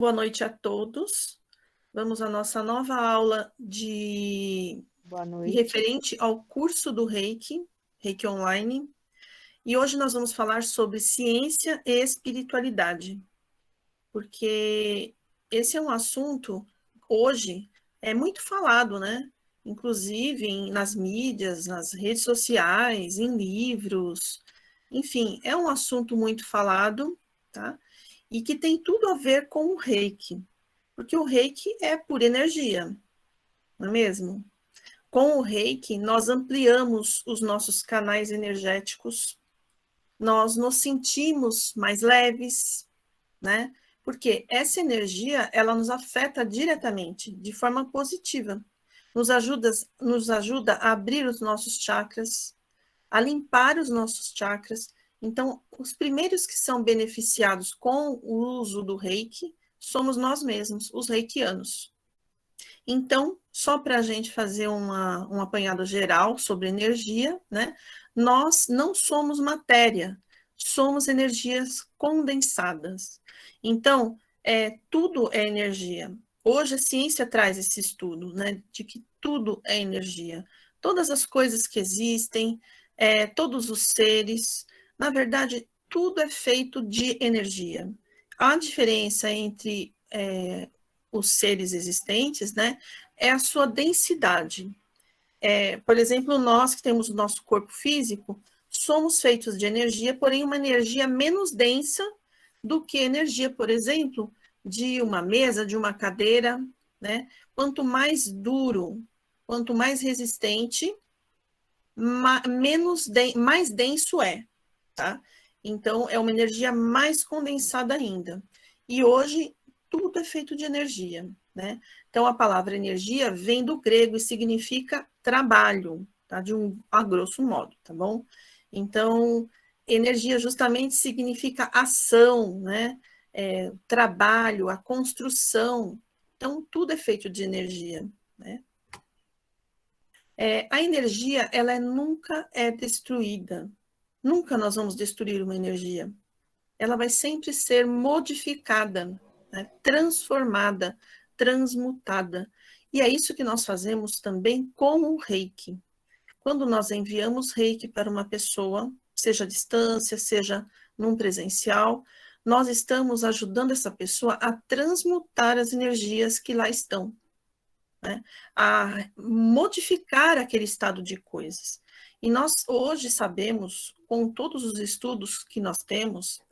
Boa noite a todos. Vamos à nossa nova aula Boa noite. referente ao curso do Reiki, Reiki Online. E hoje nós vamos falar sobre ciência e espiritualidade, porque esse é um assunto, hoje, é muito falado, né? Inclusive nas mídias, nas redes sociais, em livros, enfim, é um assunto muito falado, tá? E que tem tudo a ver com o Reiki. Porque o reiki é pura energia, não é mesmo? Com o reiki, nós ampliamos os nossos canais energéticos, nós nos sentimos mais leves, né? Porque essa energia, ela nos afeta diretamente, de forma positiva. Nos ajuda a abrir os nossos chakras, a limpar os nossos chakras. Então, os primeiros que são beneficiados com o uso do reiki somos nós mesmos, os reikianos. Então, só para a gente fazer um apanhado geral sobre energia, né? Nós não somos matéria, somos energias condensadas. Então, tudo é energia. Hoje a ciência traz esse estudo, né? De que tudo é energia. Todas as coisas que existem, todos os seres, na verdade, tudo é feito de energia. A diferença entre os seres existentes, né, é a sua densidade. Por exemplo, nós que temos o nosso corpo físico, somos feitos de energia, porém uma energia menos densa do que a energia, por exemplo, de uma mesa, de uma cadeira, né? Quanto mais duro, quanto mais resistente, mais denso é, tá? Então, é uma energia mais condensada ainda. E hoje, tudo é feito de energia, né? Então, a palavra energia vem do grego e significa trabalho, tá? A grosso modo, tá bom? Então, energia justamente significa ação, né? Trabalho, a construção. Então, tudo é feito de energia, né? A energia, ela nunca é destruída. Nunca nós vamos destruir uma energia. Ela vai sempre ser modificada, né? Transformada, transmutada. E é isso que nós fazemos também com o reiki. Quando nós enviamos reiki para uma pessoa, seja à distância, seja num presencial, nós estamos ajudando essa pessoa a transmutar as energias que lá estão, né, a modificar aquele estado de coisas. E nós hoje sabemos, com todos os estudos que nós temos,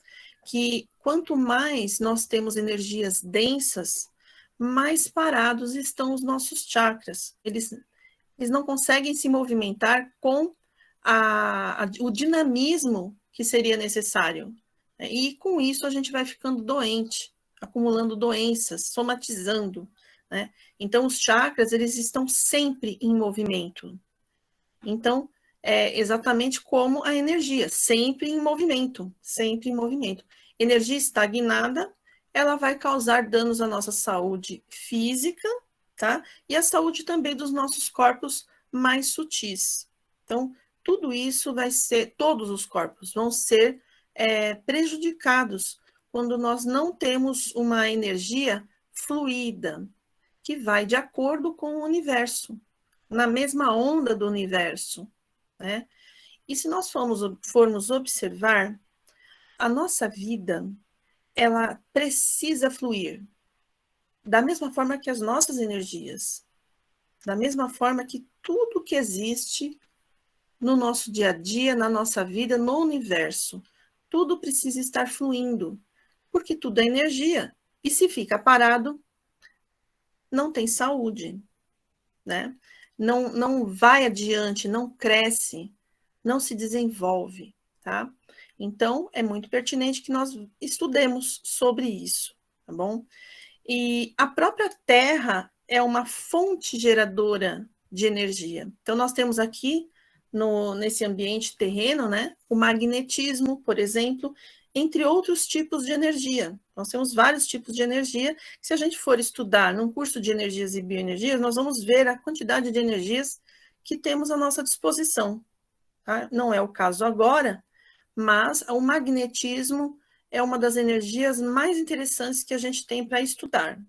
que quanto mais nós temos energias densas, mais parados estão os nossos chakras. Eles não conseguem se movimentar com o dinamismo que seria necessário. E com isso a gente vai ficando doente, acumulando doenças, somatizando, né? Então os chakras, eles estão sempre em movimento. Então, é exatamente como a energia, sempre em movimento, sempre em movimento. Energia estagnada, ela vai causar danos à nossa saúde física, tá? E à saúde também dos nossos corpos mais sutis. Então, tudo isso vai ser, todos os corpos vão ser prejudicados quando nós não temos uma energia fluida, que vai de acordo com o universo, na mesma onda do universo, né? E se nós formos observar, a nossa vida, ela precisa fluir da mesma forma que as nossas energias, da mesma forma que tudo que existe no nosso dia a dia, na nossa vida, no universo, tudo precisa estar fluindo, porque tudo é energia. E se fica parado, não tem saúde, né? Não vai adiante, não cresce, não se desenvolve, tá? Então, é muito pertinente que nós estudemos sobre isso, tá bom? E a própria Terra é uma fonte geradora de energia. Então, nós temos aqui, nesse ambiente terreno, né, o magnetismo, por exemplo, entre outros tipos de energia. Nós temos vários tipos de energia. Se a gente for estudar num curso de energias e bioenergias, nós vamos ver a quantidade de energias que temos à nossa disposição. Tá? Não é o caso agora, mas o magnetismo é uma das energias mais interessantes que a gente tem para estudar.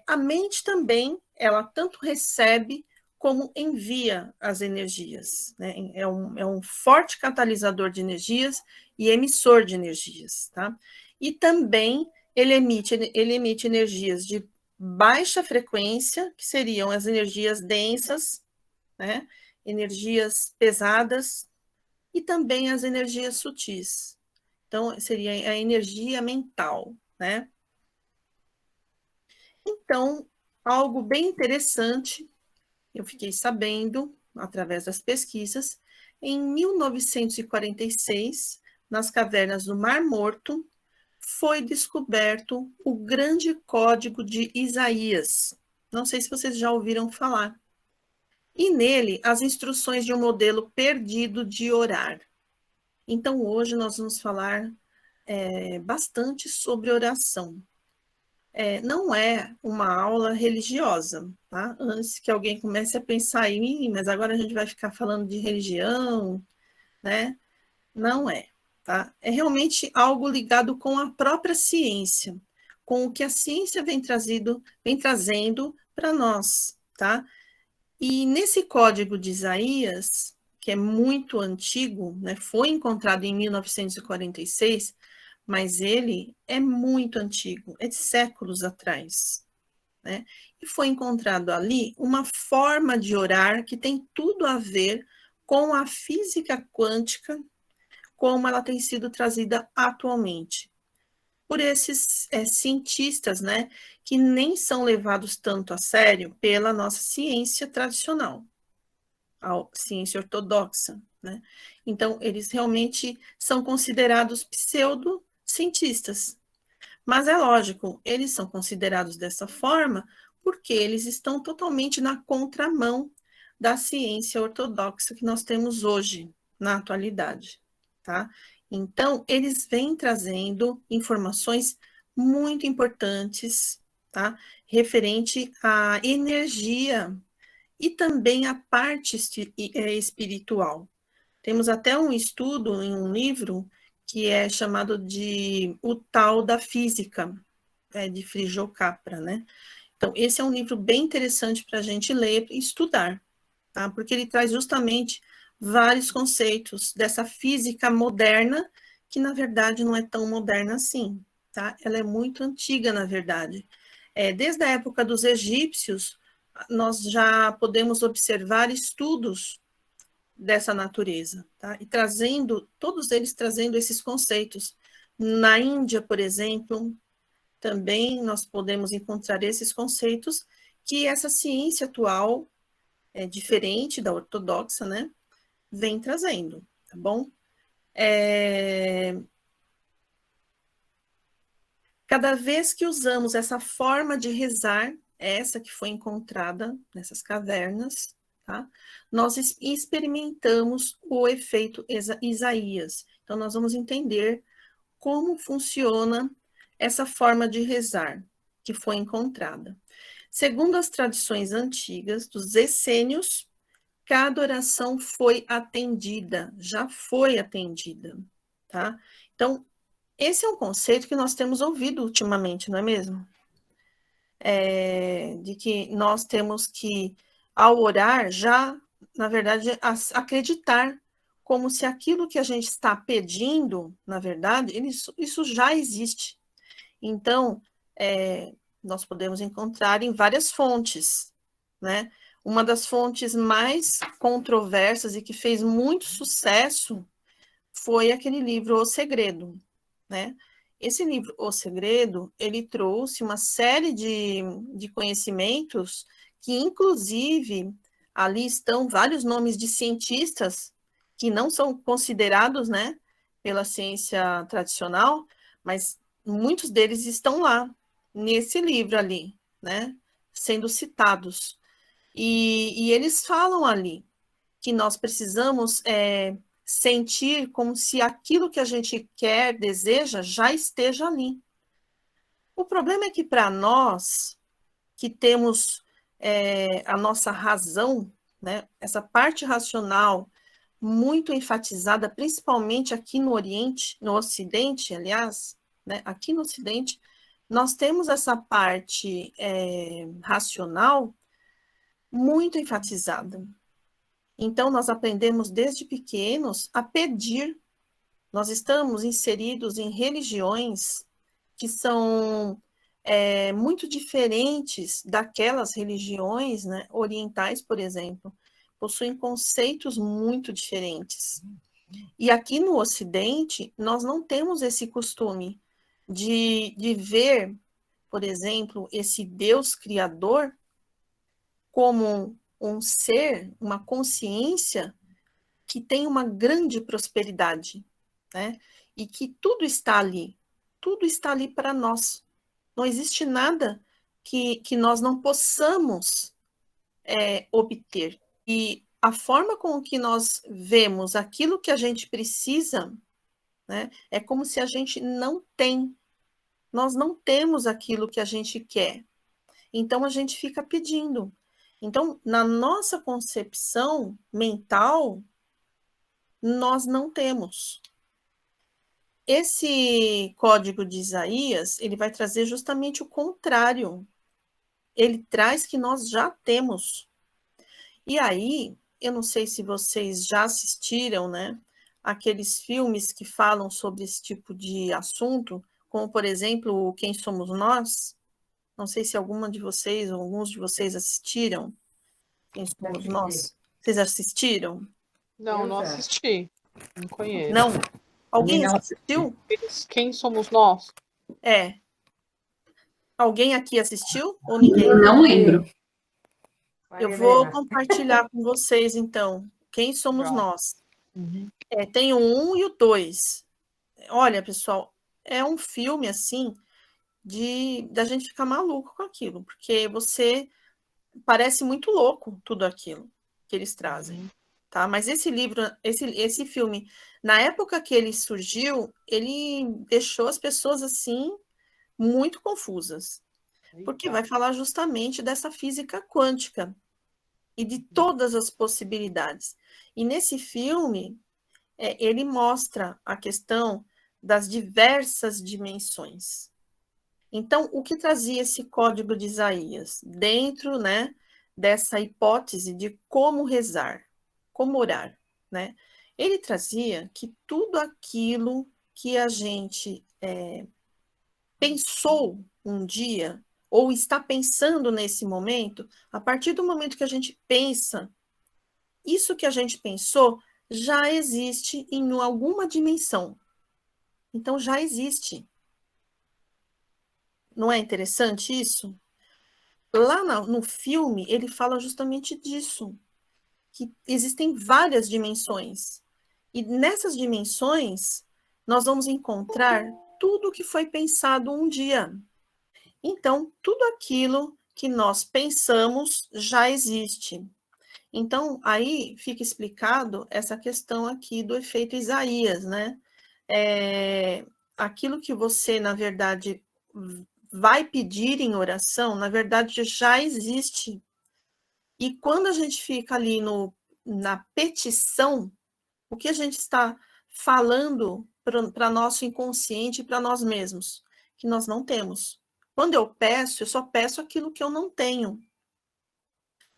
A mente também, ela tanto recebe como envia as energias, né? É um forte catalisador de energias e emissor de energias, tá? E também ele emite energias de baixa frequência, que seriam as energias densas, né? Energias pesadas, e também as energias sutis. Então, seria a energia mental, né? Então, algo bem interessante, eu fiquei sabendo, através das pesquisas, em 1946, nas cavernas do Mar Morto, foi descoberto o grande código de Isaías. Não sei se vocês já ouviram falar. E nele, as instruções de um modelo perdido de orar. Então, hoje nós vamos falar bastante sobre oração. Não é uma aula religiosa, tá? Antes que alguém comece a pensar em mim, mas agora a gente vai ficar falando de religião, né? Não é, tá? É realmente algo ligado com a própria ciência, com o que a ciência vem trazendo para nós, tá? E nesse código de Isaías, que é muito antigo, né? Foi encontrado em 1946, mas ele é muito antigo, é de séculos atrás, né? E foi encontrado ali uma forma de orar que tem tudo a ver com a física quântica, como ela tem sido trazida atualmente, por esses cientistas, né, que nem são levados tanto a sério pela nossa ciência tradicional, a ciência ortodoxa, né? Então, eles realmente são considerados pseudocientistas. Mas é lógico, eles são considerados dessa forma porque eles estão totalmente na contramão da ciência ortodoxa que nós temos hoje, na atualidade, tá? Então, eles vêm trazendo informações muito importantes, tá? Referente à energia e também à parte espiritual. Temos até um estudo em um livro que é chamado de O Tal da Física, de Frijo Capra, né? Então, esse é um livro bem interessante para a gente ler e estudar, tá? Porque ele traz justamente vários conceitos dessa física moderna, que na verdade não é tão moderna assim, tá? Ela é muito antiga, na verdade. Desde a época dos egípcios, nós já podemos observar estudos dessa natureza, tá? E todos eles trazendo esses conceitos. Na Índia, por exemplo, também nós podemos encontrar esses conceitos que essa ciência atual, diferente da ortodoxa, né, vem trazendo, tá bom? Cada vez que usamos essa forma de rezar, essa que foi encontrada nessas cavernas, tá? Nós experimentamos o efeito Isaías. Então, nós vamos entender como funciona essa forma de rezar que foi encontrada. Segundo as tradições antigas dos essênios, cada oração foi atendida, já foi atendida, tá? Então, esse é um conceito que nós temos ouvido ultimamente, não é mesmo? De que nós temos que, ao orar, já, na verdade, acreditar como se aquilo que a gente está pedindo, na verdade, isso já existe. Então, nós podemos encontrar em várias fontes, né? Uma das fontes mais controversas e que fez muito sucesso foi aquele livro O Segredo, né? Esse livro, O Segredo, ele trouxe uma série de conhecimentos que, inclusive, ali estão vários nomes de cientistas que não são considerados, né, pela ciência tradicional, mas muitos deles estão lá, nesse livro ali, né, sendo citados. E eles falam ali que nós precisamos sentir como se aquilo que a gente quer, deseja, já esteja ali. O problema é que para nós, que temos a nossa razão, né, essa parte racional muito enfatizada, principalmente aqui no Oriente, no Ocidente, aliás, né? Aqui no Ocidente, nós temos essa parte racional muito enfatizada. Então, nós aprendemos desde pequenos a pedir. Nós estamos inseridos em religiões que são muito diferentes daquelas religiões, né, orientais, por exemplo, possuem conceitos muito diferentes. E aqui no Ocidente, nós não temos esse costume de ver, por exemplo, esse Deus criador como um ser, uma consciência que tem uma grande prosperidade, né? E que tudo está ali para nós. Não existe nada que nós não possamos obter. E a forma com que nós vemos aquilo que a gente precisa, né, é como se a gente não tem. Nós não temos aquilo que a gente quer. Então a gente fica pedindo. Então, na nossa concepção mental, nós não temos. Esse código de Isaías, ele vai trazer justamente o contrário. Ele traz que nós já temos. E aí, eu não sei se vocês já assistiram, né, aqueles filmes que falam sobre esse tipo de assunto, como, por exemplo, Quem Somos Nós? Não sei se alguma de vocês ou alguns de vocês assistiram Quem Somos Nós. Vocês assistiram? Não, não assisti. Não conheço. Não? Alguém assistiu? Quem somos nós? É. Alguém aqui assistiu ou ninguém? Não lembro. Eu vou compartilhar com vocês, então. Quem somos nós? Uhum. Tem o 1 e o 2. Olha, pessoal, é um filme, assim, da gente ficar maluco com aquilo, porque você parece muito louco tudo aquilo que eles trazem, tá? Mas esse livro, esse filme, na época que ele surgiu, ele deixou as pessoas, assim, muito confusas, porque vai falar justamente dessa física quântica e de todas as possibilidades. E nesse filme, ele mostra a questão das diversas dimensões. Então, o que trazia esse código de Isaías? Dentro, né, dessa hipótese de como rezar, como orar, né? Ele trazia que tudo aquilo que a gente pensou um dia, ou está pensando nesse momento, a partir do momento que a gente pensa, isso que a gente pensou já existe em alguma dimensão. Então, já existe. Não é interessante isso? Lá no filme, ele fala justamente disso, que existem várias dimensões. E nessas dimensões, nós vamos encontrar tudo o que foi pensado um dia. Então, tudo aquilo que nós pensamos já existe. Então, aí fica explicado essa questão aqui do efeito Isaías, né? Aquilo que você, na verdade, vai pedir em oração, na verdade, já existe. E quando a gente fica ali na petição, o que a gente está falando para nosso inconsciente e para nós mesmos? Que nós não temos. Quando eu só peço aquilo que eu não tenho.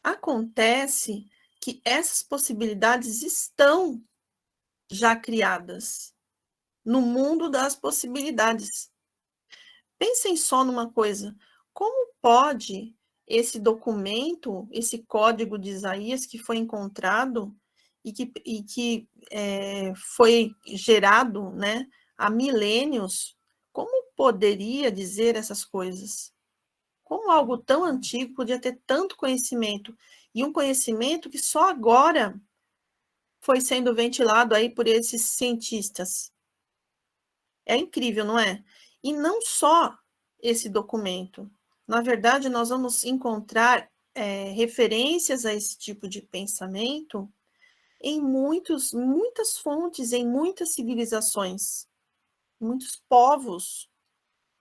Acontece que essas possibilidades estão já criadas no mundo das possibilidades. Pensem só numa coisa: como pode esse documento, esse código de Isaías que foi encontrado e que foi gerado, né, há milênios, como poderia dizer essas coisas? Como algo tão antigo podia ter tanto conhecimento? E um conhecimento que só agora foi sendo ventilado aí por esses cientistas. É incrível, não é? E não só esse documento. Na verdade, nós vamos encontrar referências a esse tipo de pensamento em muitas fontes, em muitas civilizações, muitos povos,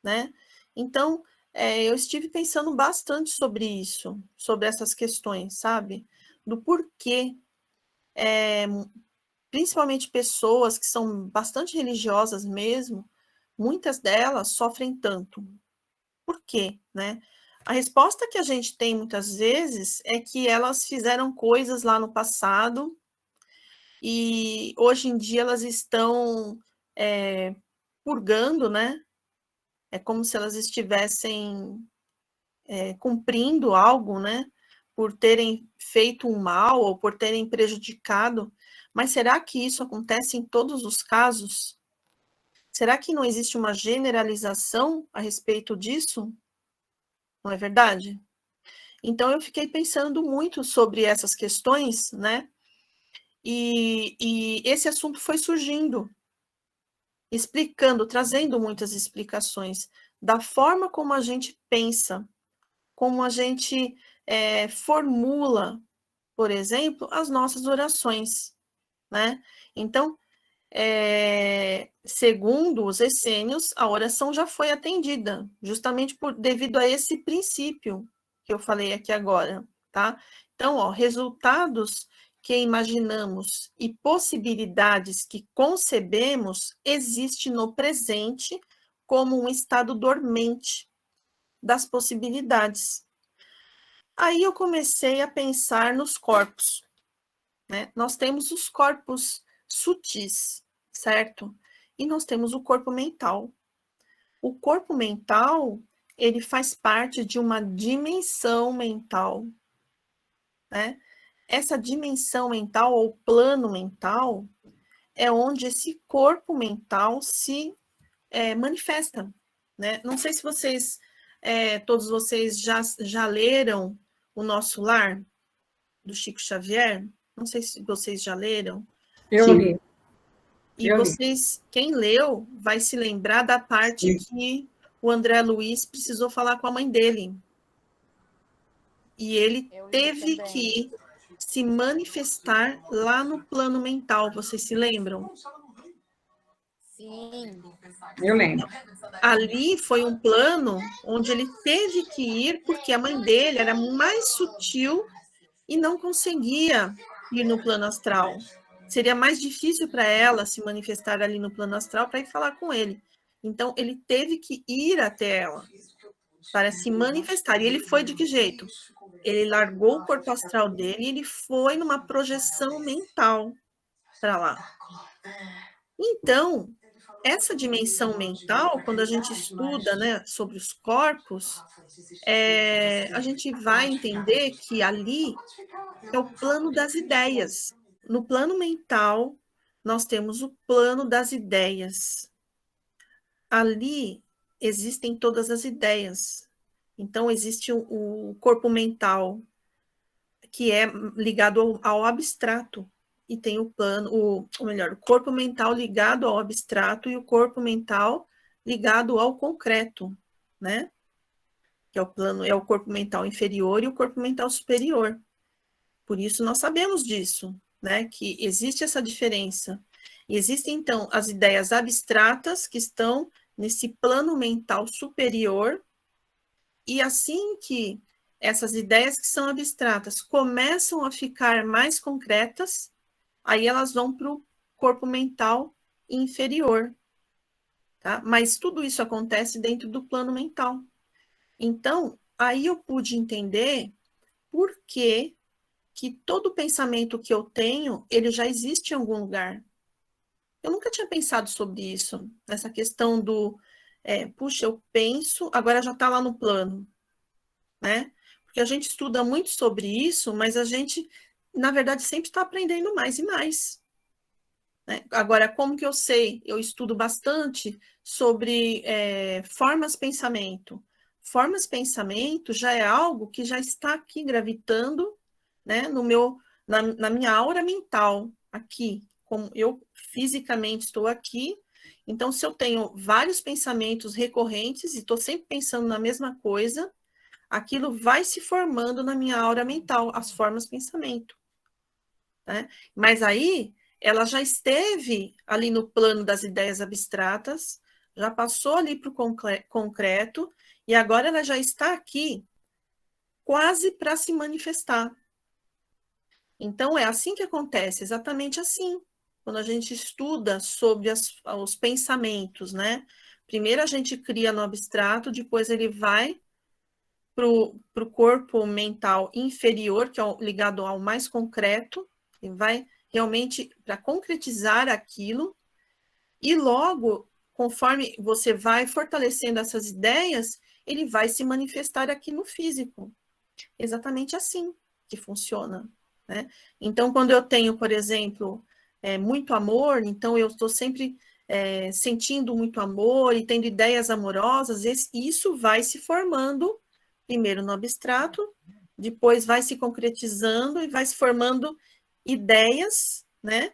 né? Então, eu estive pensando bastante sobre isso, sobre essas questões, sabe? Do porquê principalmente pessoas que são bastante religiosas mesmo, muitas delas sofrem tanto. Por quê, né? A resposta que a gente tem muitas vezes é que elas fizeram coisas lá no passado e hoje em dia elas estão purgando, né? É como se elas estivessem cumprindo algo, né? Por terem feito um mal ou por terem prejudicado. Mas será que isso acontece em todos os casos? Será que não existe uma generalização a respeito disso? Não é verdade? Então, eu fiquei pensando muito sobre essas questões, né? E esse assunto foi surgindo, explicando, trazendo muitas explicações da forma como a gente pensa, como a gente formula, por exemplo, as nossas orações, né? Então, segundo os essênios, a oração já foi atendida, justamente devido a esse princípio que eu falei aqui agora, tá? Então, ó, resultados que imaginamos e possibilidades que concebemos existe no presente como um estado dormente das possibilidades. Aí eu comecei a pensar nos corpos, né? Nós temos os corpos sutis, certo? E nós temos o corpo mental. O corpo mental, ele faz parte de uma dimensão mental, né? Essa dimensão mental ou plano mental é onde esse corpo mental se manifesta, né? Não sei se vocês, todos vocês já leram O Nosso Lar, do Chico Xavier. Não sei se vocês já leram. Eu li. E vocês, quem leu, vai se lembrar da parte que o André Luiz precisou falar com a mãe dele. E ele teve que se manifestar lá no plano mental. Vocês se lembram? Sim. Eu lembro. Ali foi um plano onde ele teve que ir porque a mãe dele era mais sutil e não conseguia ir no plano astral. Seria mais difícil para ela se manifestar ali no plano astral para ir falar com ele. Então, ele teve que ir até ela para se manifestar. E ele foi de que jeito? Ele largou o corpo astral dele e ele foi numa projeção mental para lá. Então, essa dimensão mental, quando a gente estuda, né, sobre os corpos, a gente vai entender que ali é o plano das ideias. No plano mental, nós temos o plano das ideias. Ali existem todas as ideias. Então, existe o corpo mental, que é ligado ao abstrato, e tem o plano, ou melhor, o corpo mental ligado ao abstrato e o corpo mental ligado ao concreto, né? Que é o plano, é o corpo mental inferior e o corpo mental superior. Por isso nós sabemos disso, né? Que existe essa diferença. E existem, então, as ideias abstratas que estão nesse plano mental superior, e assim que essas ideias que são abstratas começam a ficar mais concretas, aí elas vão para o corpo mental inferior, tá? Mas tudo isso acontece dentro do plano mental. Então, aí eu pude entender por que todo pensamento que eu tenho, ele já existe em algum lugar. Eu nunca tinha pensado sobre isso, nessa questão do, puxa, eu penso, agora já está lá no plano, né? Porque a gente estuda muito sobre isso, mas a gente, na verdade, sempre está aprendendo mais e mais. Né? Agora, como que eu sei? Eu estudo bastante sobre formas pensamento. Formas pensamento já é algo que já está aqui gravitando, né, na minha aura mental, aqui, como eu fisicamente estou aqui. Então, se eu tenho vários pensamentos recorrentes e estou sempre pensando na mesma coisa, aquilo vai se formando na minha aura mental, as formas pensamento. Né? Mas aí, ela já esteve ali no plano das ideias abstratas, já passou ali para o concreto, e agora ela já está aqui, quase para se manifestar. Então, é assim que acontece, exatamente assim. quando a gente estuda sobre os pensamentos, né? Primeiro a gente cria no abstrato, depois ele vai para o corpo mental inferior, que é ligado ao mais concreto, e vai realmente para concretizar aquilo, e logo, conforme você vai fortalecendo essas ideias, ele vai se manifestar aqui no físico. Exatamente assim que funciona, né? Então, quando eu tenho, por exemplo, muito amor, então eu estou sempre sentindo muito amor e tendo ideias amorosas, isso vai se formando, primeiro no abstrato, depois vai se concretizando e vai se formando ideias, né?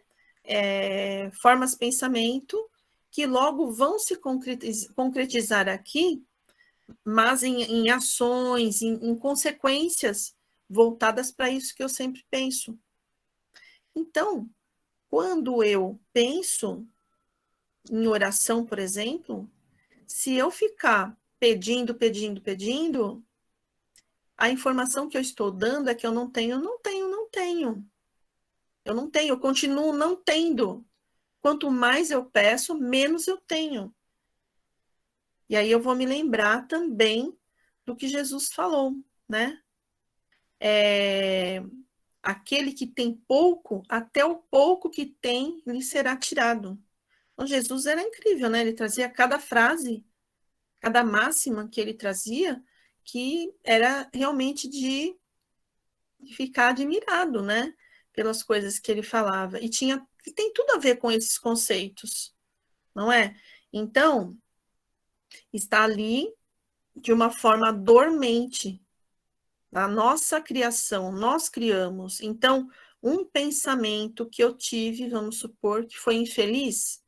Formas de pensamento, que logo vão se concretizar aqui, mas em ações, em consequências voltadas para isso que eu sempre penso. Então, quando eu penso em oração, por exemplo, se eu ficar pedindo, a informação que eu estou dando é que eu não tenho. Eu não tenho, eu continuo não tendo. Quanto mais eu peço, menos eu tenho. E aí eu vou me lembrar também do que Jesus falou, né? Aquele que tem pouco, até o pouco que tem lhe será tirado. Então, Jesus era incrível, né? Ele trazia cada frase, cada máxima que ele trazia, que era realmente de ficar admirado, né? Pelas coisas que ele falava. E tem tudo a ver com esses conceitos, não é? Então, está ali de uma forma dormente. Na nossa criação, nós criamos. Então, um pensamento que eu tive, vamos supor, que foi infeliz,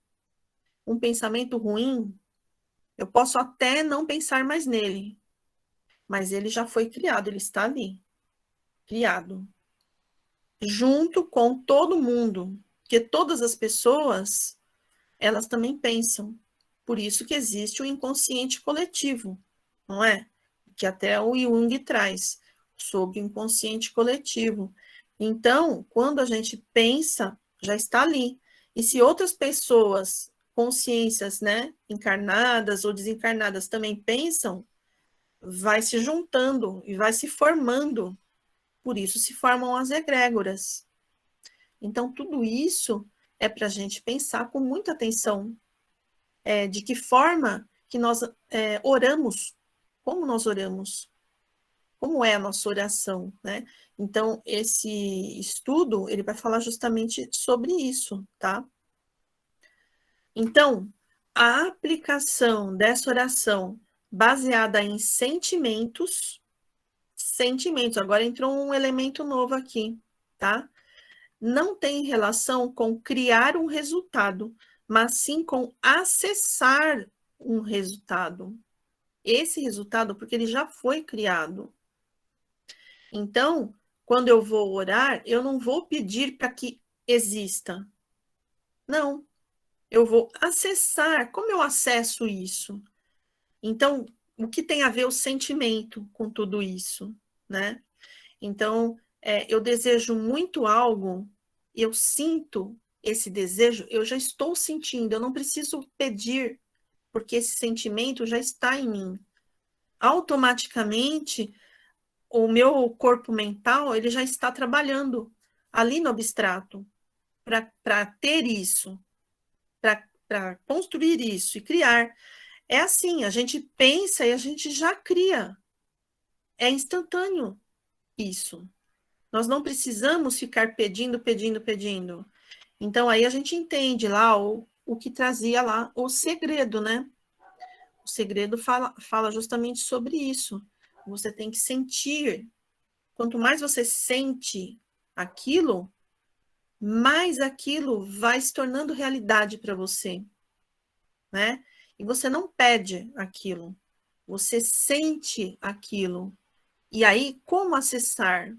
um pensamento ruim, eu posso até não pensar mais nele, mas ele já foi criado, ele está ali, criado, junto com todo mundo, porque todas as pessoas, elas também pensam. Por isso que existe o inconsciente coletivo, não é? Que até o Jung traz, sobre o inconsciente coletivo. Então, quando a gente pensa, já está ali. E se outras pessoas, consciências, né, encarnadas ou desencarnadas também pensam, vai se juntando e vai se formando. Por isso se formam as egrégoras. Então, tudo isso é para a gente pensar com muita atenção. De que forma que nós oramos, como nós oramos, como é a nossa oração, né? Então, esse estudo, ele vai falar justamente sobre isso, tá? Então, a aplicação dessa oração baseada em sentimentos, agora entrou um elemento novo aqui, tá? Não tem relação com criar um resultado, mas sim com acessar um resultado. Esse resultado, porque ele já foi criado. Então, quando eu vou orar, eu não vou pedir para que exista. Não. Eu vou acessar. Como eu acesso isso? Então, o que tem a ver o sentimento com tudo isso, né? Então, eu desejo muito algo, eu sinto esse desejo, eu já estou sentindo, eu não preciso pedir, porque esse sentimento já está em mim. Automaticamente, o meu corpo mental, ele já está trabalhando ali no abstrato para ter isso, para construir isso e criar. É assim, a gente pensa e a gente já cria. É instantâneo isso. Nós não precisamos ficar pedindo. Então, aí a gente entende lá o que trazia lá o segredo, né? O segredo fala justamente sobre isso. Você tem que sentir. Quanto mais você sente aquilo, mais aquilo vai se tornando realidade para você, né? E você não pede aquilo, você sente aquilo. E aí, como acessar,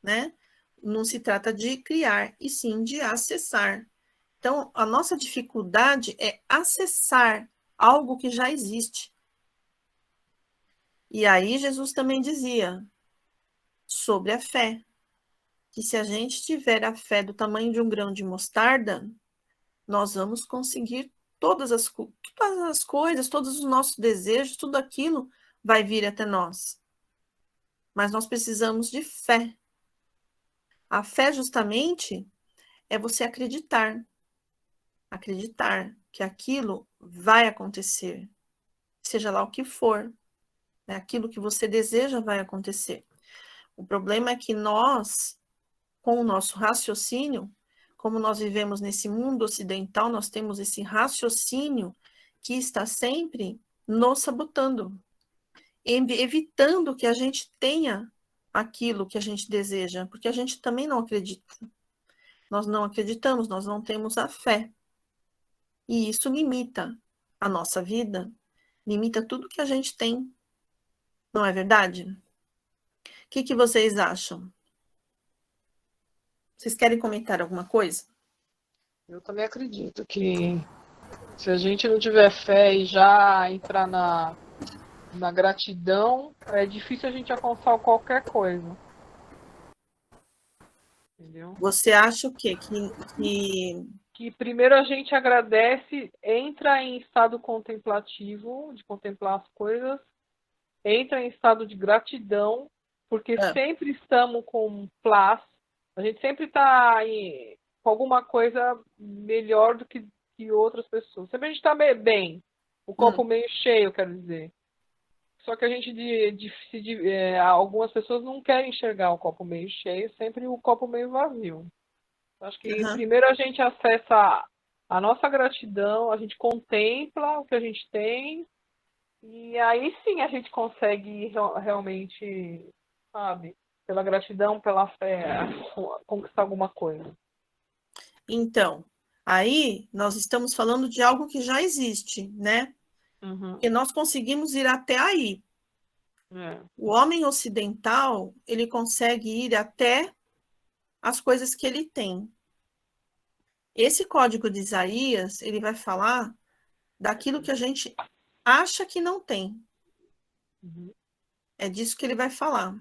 né? Não se trata de criar, e sim de acessar. Então, a nossa dificuldade é acessar algo que já existe. E aí, Jesus também dizia sobre a fé, que se a gente tiver a fé do tamanho de um grão de mostarda, nós vamos conseguir todas as coisas, todos os nossos desejos, tudo aquilo vai vir até nós. Mas nós precisamos de fé. A fé, justamente, é você acreditar. Acreditar que aquilo vai acontecer. Seja lá o que for. Né? Aquilo que você deseja vai acontecer. O problema é que nós, com o nosso raciocínio, como nós vivemos nesse mundo ocidental, nós temos esse raciocínio que está sempre nos sabotando, evitando que a gente tenha aquilo que a gente deseja, porque a gente também não acredita. Nós não acreditamos, nós não temos a fé. E isso limita a nossa vida, limita tudo que a gente tem. Não é verdade? O que vocês acham? Vocês querem comentar alguma coisa? Eu também acredito que se a gente não tiver fé e já entrar na gratidão, é difícil a gente alcançar qualquer coisa. Entendeu? Você acha o quê? Que primeiro a gente agradece, entra em estado contemplativo, de contemplar as coisas, entra em estado de gratidão, porque sempre estamos com plus, a gente sempre está com alguma coisa melhor do que outras pessoas. Sempre a gente está bem, o copo meio cheio, quero dizer. Só que a gente, algumas pessoas não querem enxergar o copo meio cheio, sempre o copo meio vazio. Acho que primeiro a gente acessa a nossa gratidão, a gente contempla o que a gente tem, e aí sim a gente consegue realmente, sabe, pela gratidão, pela fé, conquistar alguma coisa. Então, aí nós estamos falando de algo que já existe, né? Porque nós conseguimos ir até aí. O homem ocidental, ele consegue ir até as coisas que ele tem. Esse código de Isaías, ele vai falar daquilo que a gente acha que não tem. É disso que ele vai falar.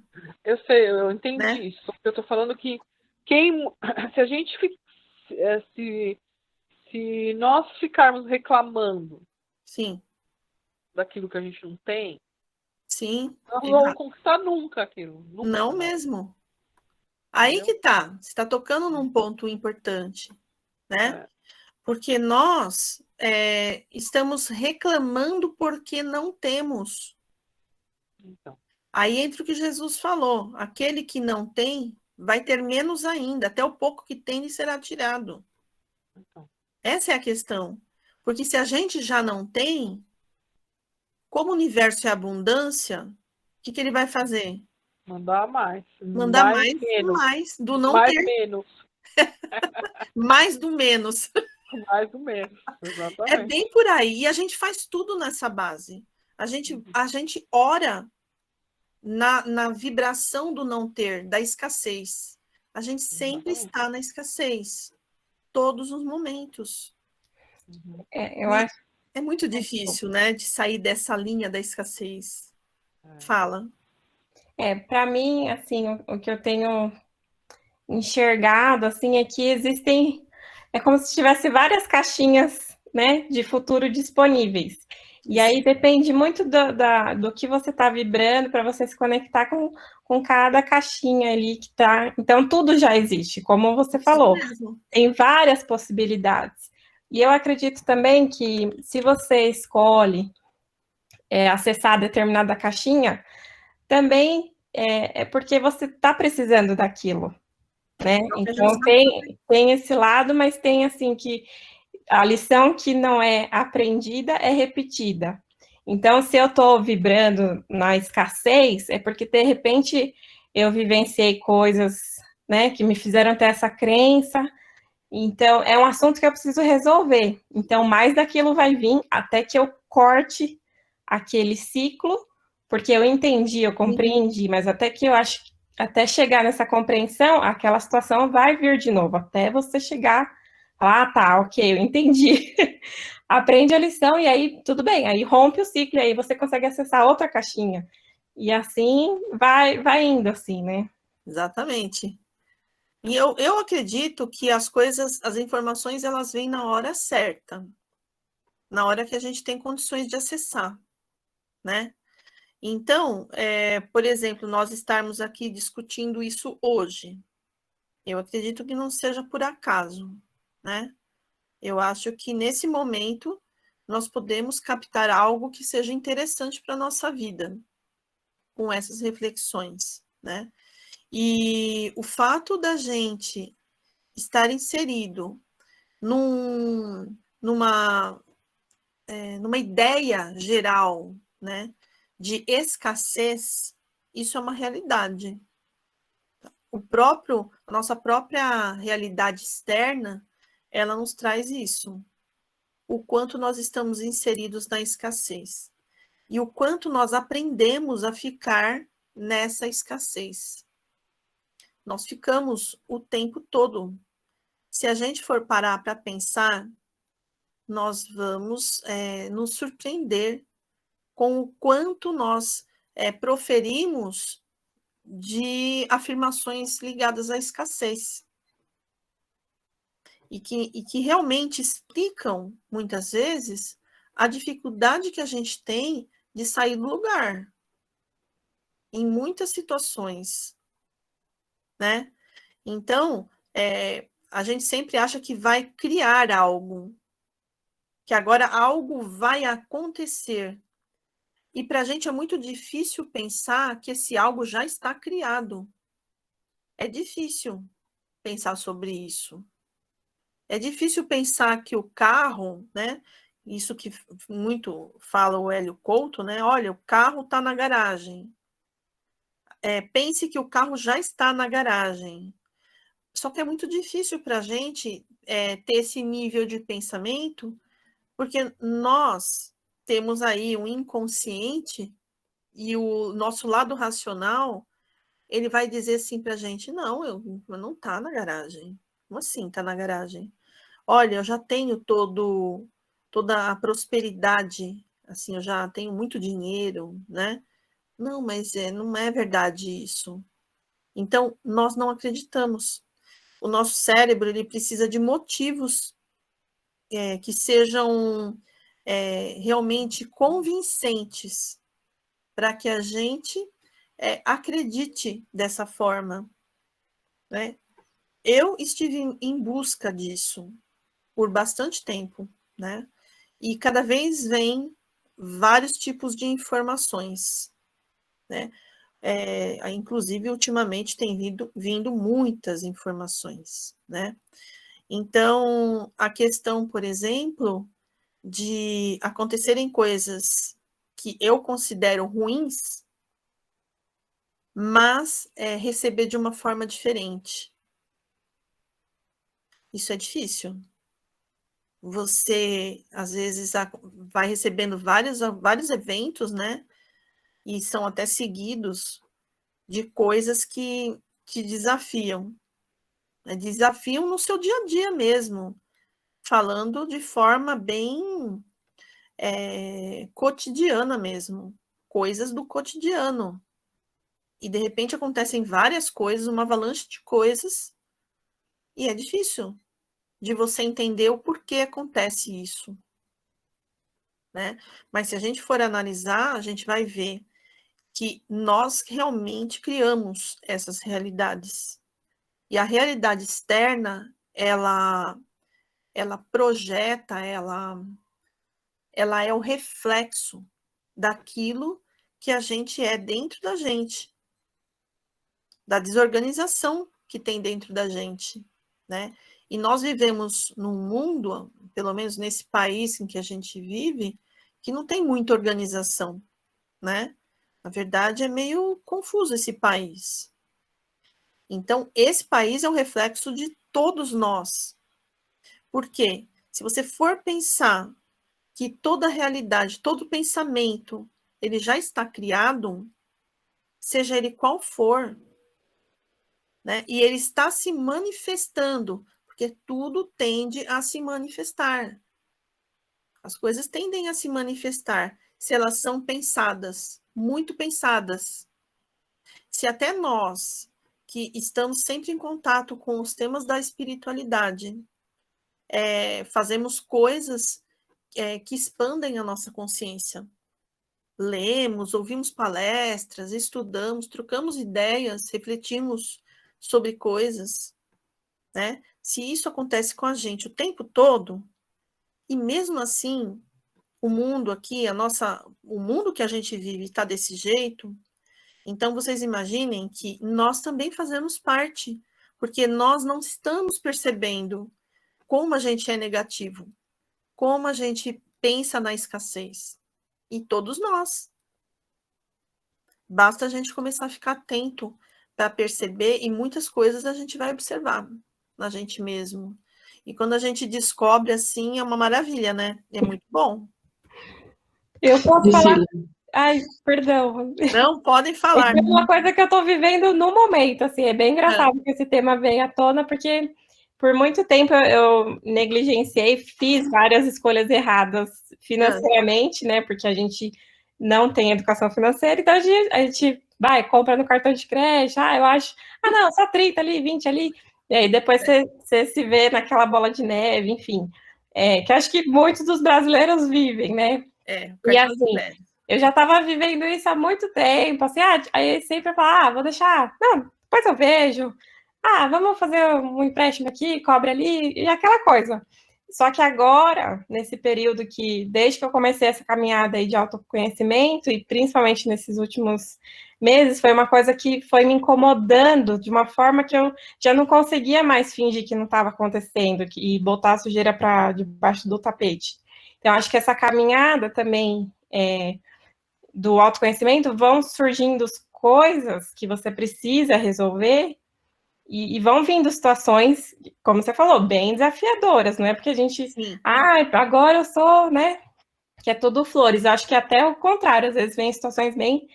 Eu sei, eu entendi, né? isso. Eu estou falando que se a gente se nós ficarmos reclamando Sim. daquilo que a gente não tem, sim, nós não vamos conquistar nunca aquilo. Nunca. Não mesmo. Aí que tá. Você está tocando num ponto importante, né? Porque nós estamos reclamando porque não temos. Então. Aí entra o que Jesus falou. Aquele que não tem vai ter menos ainda. Até o pouco que tem lhe será tirado. Então. Essa é a questão. Porque se a gente já não tem, como o universo é abundância, o que ele vai fazer? Mandar mais. Mandar mais do não mais ter. Menos. Mais do menos. Mais do menos. Exatamente. É bem por aí. E a gente faz tudo nessa base. A gente ora na vibração do não ter, da escassez. A gente sempre está na escassez. Todos os momentos. Eu acho. É muito difícil, né, de sair dessa linha da escassez. Fala. Para mim, assim, o que eu tenho enxergado, assim, é que existem... É como se tivesse várias caixinhas, né, de futuro disponíveis. E aí depende muito do que você está vibrando para você se conectar com cada caixinha ali que está... Então, tudo já existe, como você falou. Tem várias possibilidades. E eu acredito também que se você escolhe acessar determinada caixinha, também é porque você está precisando daquilo, né? Então, tem esse lado, mas tem, assim, que a lição que não é aprendida é repetida. Então, se eu estou vibrando na escassez, é porque, de repente, eu vivenciei coisas, né, que me fizeram ter essa crença. Então, é um assunto que eu preciso resolver. Então, mais daquilo vai vir até que eu corte aquele ciclo, porque eu entendi, eu compreendi, mas até que até chegar nessa compreensão, aquela situação vai vir de novo, até você chegar, tá, ok, eu entendi. Aprende a lição e aí tudo bem, aí rompe o ciclo e aí você consegue acessar outra caixinha. E assim vai indo, assim, né? Exatamente. E eu acredito que as coisas, as informações, elas vêm na hora certa, na hora que a gente tem condições de acessar, né? Então, por exemplo, nós estarmos aqui discutindo isso hoje, eu acredito que não seja por acaso, né? Eu acho que nesse momento nós podemos captar algo que seja interessante para a nossa vida, com essas reflexões, né? E o fato da gente estar inserido numa ideia geral, né, de escassez, isso é uma realidade. A nossa própria realidade externa, ela nos traz isso. O quanto nós estamos inseridos na escassez. E o quanto nós aprendemos a ficar nessa escassez. Nós ficamos o tempo todo. Se a gente for parar para pensar, nós vamos nos surpreender com o quanto nós proferimos de afirmações ligadas à escassez. E que realmente explicam, muitas vezes, a dificuldade que a gente tem de sair do lugar. Em muitas situações, né? Então, a gente sempre acha que vai criar algo, que agora algo vai acontecer. E para a gente é muito difícil pensar que esse algo já está criado. É difícil pensar sobre isso. É difícil pensar que o carro, né? Isso que muito fala o Hélio Couto, né? Olha, o carro está na garagem. Pense que o carro já está na garagem. Só que é muito difícil para a gente ter esse nível de pensamento, porque nós temos aí um inconsciente e o nosso lado racional, ele vai dizer assim para a gente, não está na garagem. Como assim está na garagem? Olha, eu já tenho toda a prosperidade, assim, eu já tenho muito dinheiro, né? Não, mas não é verdade isso. Então, nós não acreditamos. O nosso cérebro, ele precisa de motivos que sejam realmente convincentes para que a gente acredite dessa forma, né? Eu estive em busca disso por bastante tempo, né? E cada vez vem vários tipos de informações, né? Inclusive, ultimamente tem vindo muitas informações, né? Então, a questão, por exemplo, de acontecerem coisas que eu considero ruins, mas receber de uma forma diferente. Isso é difícil. Você, às vezes, vai recebendo vários eventos, né? E são até seguidos de coisas que te desafiam. Né? Desafiam no seu dia a dia mesmo, falando de forma bem cotidiana mesmo. Coisas do cotidiano. E, de repente, acontecem várias coisas, uma avalanche de coisas, e é difícil de você entender o porquê acontece isso. Né? Mas se a gente for analisar, a gente vai ver que nós realmente criamos essas realidades. E a realidade externa, ela projeta, ela é o reflexo daquilo que a gente é dentro da gente, da desorganização que tem dentro da gente, né? E nós vivemos num mundo, pelo menos nesse país em que a gente vive, que não tem muita organização, né? Na verdade, é meio confuso esse país. Então, esse país é um reflexo de todos nós. Por quê? Se você for pensar que toda realidade, todo pensamento, ele já está criado, seja ele qual for, né? E ele está se manifestando, porque tudo tende a se manifestar. As coisas tendem a se manifestar se elas são pensadas, muito pensadas. Se até nós que estamos sempre em contato com os temas da espiritualidade. Fazemos coisas que expandem a nossa consciência. Lemos, ouvimos palestras, estudamos, trocamos ideias, refletimos sobre coisas, né? Se isso acontece com a gente o tempo todo, e mesmo assim, o mundo aqui, o mundo que a gente vive está desse jeito, então vocês imaginem que nós também fazemos parte, porque nós não estamos percebendo como a gente é negativo, como a gente pensa na escassez. E todos nós. Basta a gente começar a ficar atento para perceber, e muitas coisas a gente vai observar na gente mesmo. E quando a gente descobre assim, é uma maravilha, né? É muito bom. Eu posso falar... Ai, perdão. Não, podem falar. É uma coisa que eu estou vivendo no momento, assim, é bem engraçado que esse tema veio à tona, porque por muito tempo eu negligenciei, fiz várias escolhas erradas financeiramente, né, porque a gente não tem educação financeira, então a gente vai, compra no cartão de crédito, eu acho, não, só 30 ali, 20 ali, e aí depois você se vê naquela bola de neve, enfim, que acho que muitos dos brasileiros vivem, né, e assim... Eu já estava vivendo isso há muito tempo, assim, aí sempre fala, vou deixar, não, depois eu vejo, vamos fazer um empréstimo aqui, cobre ali, e aquela coisa. Só que agora, nesse período desde que eu comecei essa caminhada aí de autoconhecimento, e principalmente nesses últimos meses, foi uma coisa que foi me incomodando de uma forma que eu já não conseguia mais fingir que não estava acontecendo e botar a sujeira para debaixo do tapete. Então, acho que essa caminhada também do autoconhecimento, vão surgindo coisas que você precisa resolver e vão vindo situações, como você falou, bem desafiadoras, não é porque a gente, agora eu sou, né, que é tudo flores. Eu acho que até o contrário, às vezes vem situações bem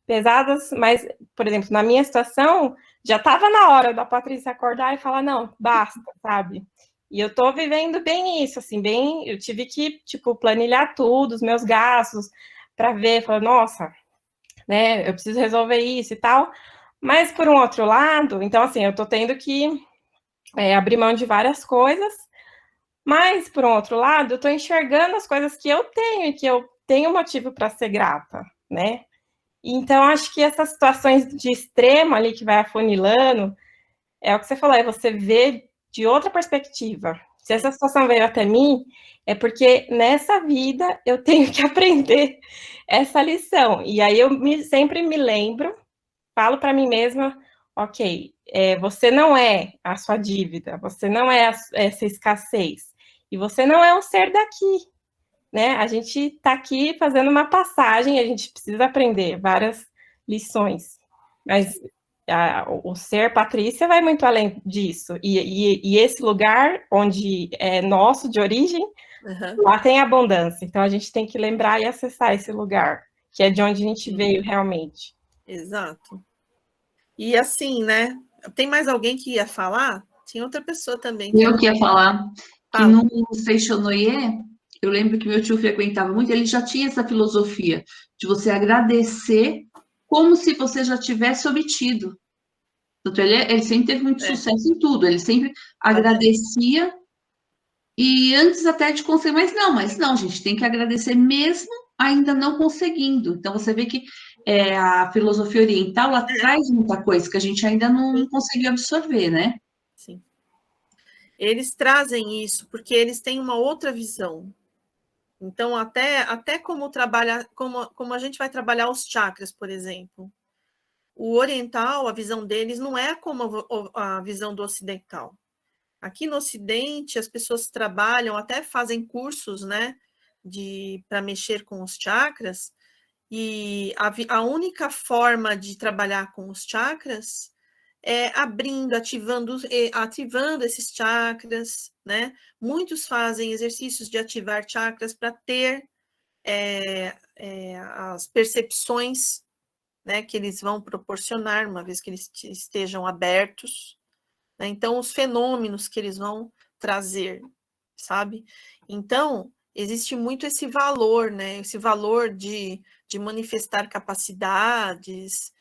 pesadas, mas, por exemplo, na minha situação, já estava na hora da Patrícia acordar e falar, não, basta, sabe? E eu tô vivendo bem isso, assim, eu tive que, tipo, planilhar tudo, os meus gastos, para ver, falar, nossa, né, eu preciso resolver isso e tal. Mas, por um outro lado, então, assim, eu tô tendo que abrir mão de várias coisas, mas, por um outro lado, eu tô enxergando as coisas que eu tenho e que eu tenho motivo para ser grata, né? Então, acho que essas situações de extremo ali que vai afunilando, é o que você falou, é você ver de outra perspectiva. Se essa situação veio até mim, é porque nessa vida eu tenho que aprender essa lição. E aí eu sempre me lembro, falo para mim mesma, ok, você não é a sua dívida, você não é essa escassez, e você não é um ser daqui, né? A gente está aqui fazendo uma passagem, a gente precisa aprender várias lições, mas o ser Patrícia vai muito além disso, e esse lugar onde é nosso, de origem, lá tem abundância, então a gente tem que lembrar e acessar esse lugar, que é de onde a gente veio realmente. Exato. E assim, né, tem mais alguém que ia falar? Tinha outra pessoa também. Eu que ia falar que no Seixonoye, eu lembro que meu tio frequentava muito, ele já tinha essa filosofia de você agradecer como se você já tivesse obtido. Então, ele sempre teve muito sucesso em tudo, ele sempre agradecia, e antes até de conseguir, mas não, gente, tem que agradecer mesmo ainda não conseguindo. Então, você vê que a filosofia oriental, ela traz muita coisa que a gente ainda não conseguiu absorver, né? Sim. Eles trazem isso porque eles têm uma outra visão. Então, até como a gente vai trabalhar os chakras, por exemplo. O oriental, a visão deles não é como a visão do ocidental. Aqui no Ocidente, as pessoas trabalham, até fazem cursos, né, para mexer com os chakras, e a única forma de trabalhar com os chakras é abrindo, ativando esses chakras, né? Muitos fazem exercícios de ativar chakras para ter as percepções, né, que eles vão proporcionar, uma vez que eles estejam abertos, né? Então, os fenômenos que eles vão trazer, sabe? Então, existe muito esse valor, né? Esse valor de manifestar capacidades,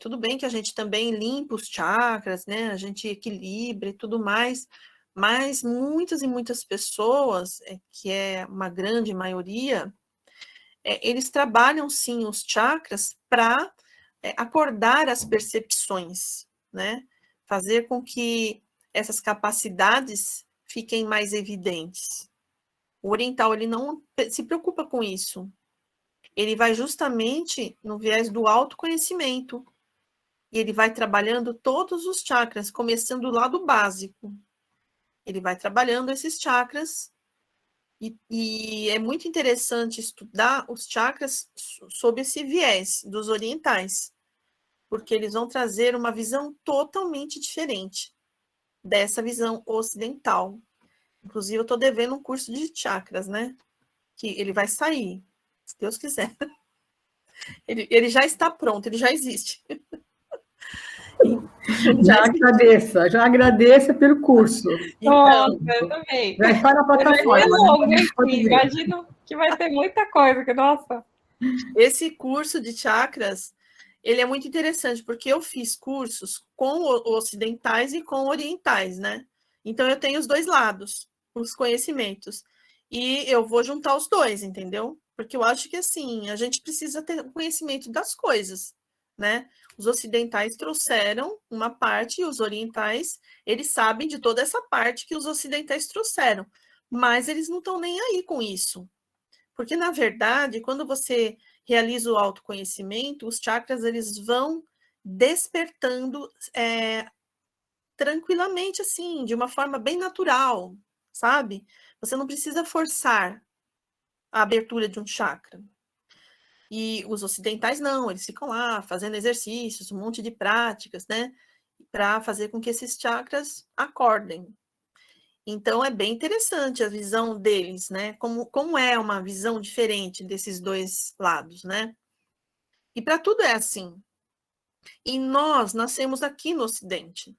Tudo bem que a gente também limpa os chakras, né? A gente equilibra e tudo mais, mas muitas e muitas pessoas, que é uma grande maioria, eles trabalham sim os chakras para acordar as percepções, né? Fazer com que essas capacidades fiquem mais evidentes. O oriental, ele não se preocupa com isso. Ele vai justamente no viés do autoconhecimento. E ele vai trabalhando todos os chakras, começando lá do básico. Ele vai trabalhando esses chakras. E é muito interessante estudar os chakras sob esse viés dos orientais, porque eles vão trazer uma visão totalmente diferente dessa visão ocidental. Inclusive, eu estou devendo um curso de chakras, né? Que ele vai sair, se Deus quiser. Ele já está pronto, ele já existe. Já agradeço pelo curso. Nossa, eu também. Já está na plataforma. É longo, né? Imagino que vai ter muita coisa, que nossa. Esse curso de chakras, ele é muito interessante, porque eu fiz cursos com ocidentais e com orientais, né? Então, eu tenho os dois lados, os conhecimentos. E eu vou juntar os dois, entendeu? Porque eu acho que, assim, a gente precisa ter conhecimento das coisas, né? Os ocidentais trouxeram uma parte e os orientais, eles sabem de toda essa parte que os ocidentais trouxeram, mas eles não estão nem aí com isso. Porque, na verdade, quando você realiza o autoconhecimento, os chakras, eles vão despertando tranquilamente, assim, de uma forma bem natural, sabe? Você não precisa forçar a abertura de um chakra. E os ocidentais não, eles ficam lá fazendo exercícios, um monte de práticas, né? Para fazer com que esses chakras acordem. Então, é bem interessante a visão deles, né? Como é uma visão diferente desses dois lados, né? E para tudo é assim. E nós nascemos aqui no Ocidente.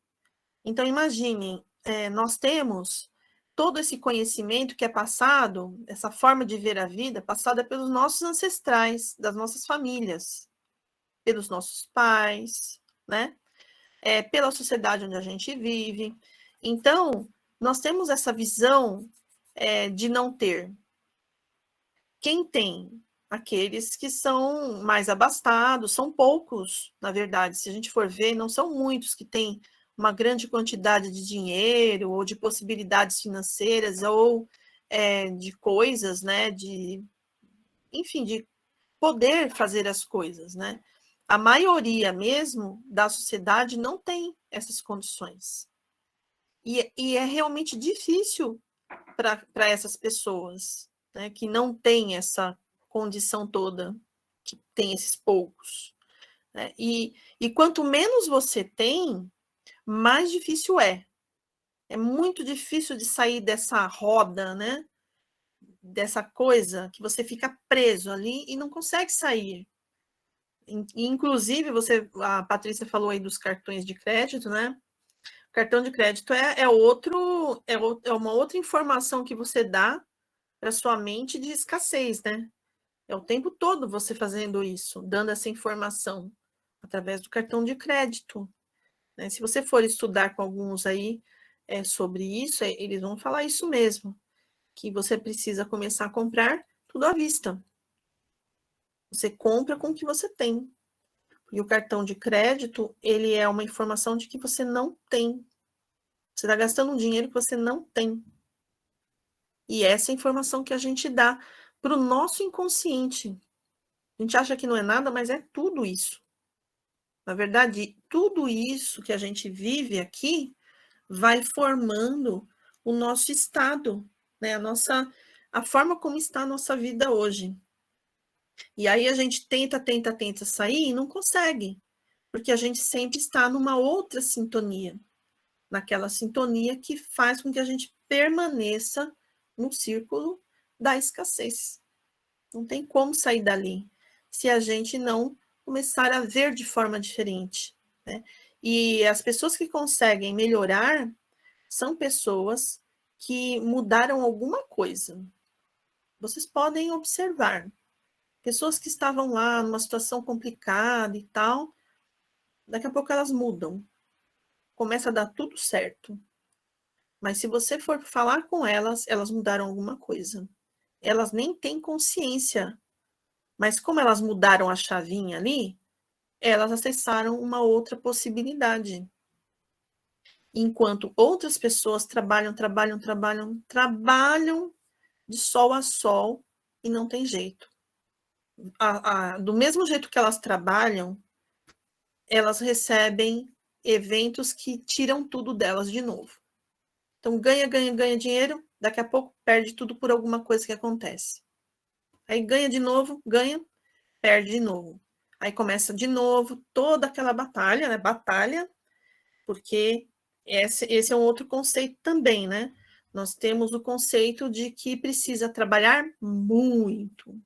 Então, imaginem, nós temos todo esse conhecimento que é passado, essa forma de ver a vida, passada pelos nossos ancestrais, das nossas famílias, pelos nossos pais, né? Pela sociedade onde a gente vive. Então, nós temos essa visão de não ter. Quem tem? Aqueles que são mais abastados, são poucos, na verdade, se a gente for ver, não são muitos que têm uma grande quantidade de dinheiro ou de possibilidades financeiras ou de coisas, né, enfim, de poder fazer as coisas, né? A maioria mesmo da sociedade não tem essas condições. E é realmente difícil para essas pessoas, né, que não têm essa condição toda, que tem esses poucos. Né? E quanto menos você tem, mais difícil é. É muito difícil de sair dessa roda, né? Dessa coisa que você fica preso ali e não consegue sair. Inclusive, a Patrícia falou aí dos cartões de crédito, né? O cartão de crédito é uma outra informação que você dá para sua mente de escassez, né? É o tempo todo você fazendo isso, dando essa informação através do cartão de crédito. Né? Se você for estudar com alguns aí sobre isso, eles vão falar isso mesmo, que você precisa começar a comprar tudo à vista. Você compra com o que você tem. E o cartão de crédito, ele é uma informação de que você não tem. Você está gastando um dinheiro que você não tem. E essa é a informação que a gente dá para o nosso inconsciente. A gente acha que não é nada, mas é tudo isso. Na verdade, tudo isso que a gente vive aqui vai formando o nosso estado, né? A forma como está a nossa vida hoje. E aí a gente tenta sair e não consegue, porque a gente sempre está numa outra sintonia, naquela sintonia que faz com que a gente permaneça no círculo da escassez. Não tem como sair dali se a gente não começar a ver de forma diferente. Né? E as pessoas que conseguem melhorar são pessoas que mudaram alguma coisa. Vocês podem observar. Pessoas que estavam lá numa situação complicada e tal, Daqui a pouco elas mudam. Começa a dar tudo certo. Mas se você for falar com elas, elas mudaram alguma coisa. Elas nem têm consciência. Mas como elas mudaram a chavinha ali, elas acessaram uma outra possibilidade. Enquanto outras pessoas trabalham de sol a sol e não tem jeito. Do mesmo jeito que elas trabalham, elas recebem eventos que tiram tudo delas de novo. Então, ganha dinheiro, daqui a pouco perde tudo por alguma coisa que acontece. Aí ganha de novo, perde de novo. Aí começa de novo toda aquela batalha, né? Batalha, porque esse é um outro conceito também, né? Nós temos o conceito de que precisa trabalhar muito.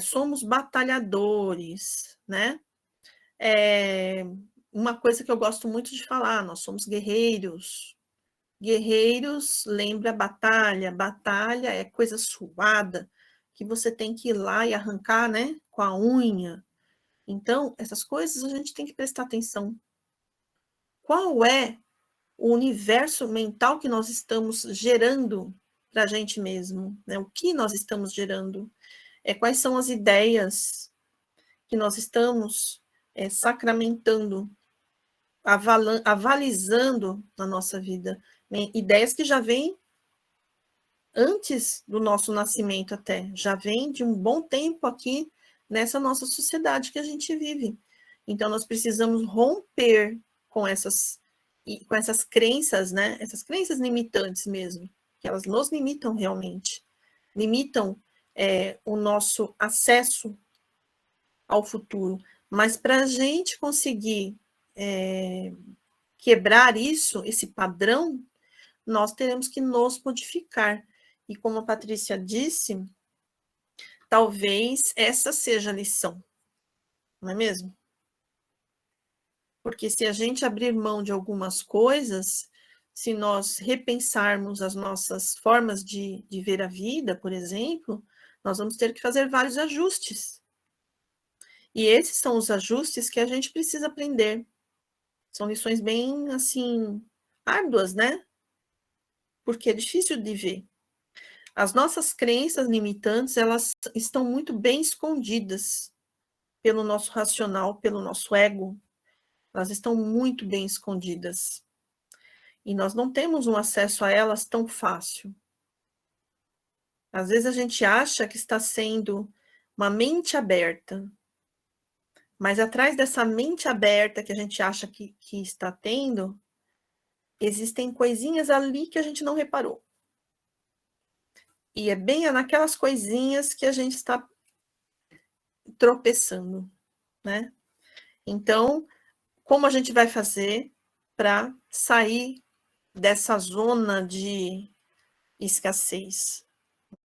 Somos batalhadores, né? Uma coisa que eu gosto muito de falar, nós somos guerreiros. Guerreiros lembra batalha. Batalha é coisa suada, que você tem que ir lá e arrancar, né? Com a unha. Então, essas coisas a gente tem que prestar atenção. Qual é o universo mental que nós estamos gerando para a gente mesmo? Né? O que nós estamos gerando? Quais são as ideias que nós estamos sacramentando, avalizando na nossa vida? Ideias que já vêm antes do nosso nascimento até, já vem de um bom tempo aqui nessa nossa sociedade que a gente vive. Então, nós precisamos romper com essas crenças, né? Essas crenças limitantes mesmo, que elas nos limitam realmente. Limitam o nosso acesso ao futuro. Mas para a gente conseguir quebrar isso, esse padrão, nós teremos que nos modificar. E como a Patrícia disse, talvez essa seja a lição, não é mesmo? Porque se a gente abrir mão de algumas coisas, se nós repensarmos as nossas formas de ver a vida, por exemplo, nós vamos ter que fazer vários ajustes. E esses são os ajustes que a gente precisa aprender. São lições bem, assim, árduas, né? Porque é difícil de ver. As nossas crenças limitantes, elas estão muito bem escondidas pelo nosso racional, pelo nosso ego. Elas estão muito bem escondidas. E nós não temos um acesso a elas tão fácil. Às vezes a gente acha que está sendo uma mente aberta, mas atrás dessa mente aberta que a gente acha que está tendo, existem coisinhas ali que a gente não reparou. E é bem naquelas coisinhas que a gente está tropeçando, né? Então, como a gente vai fazer para sair dessa zona de escassez?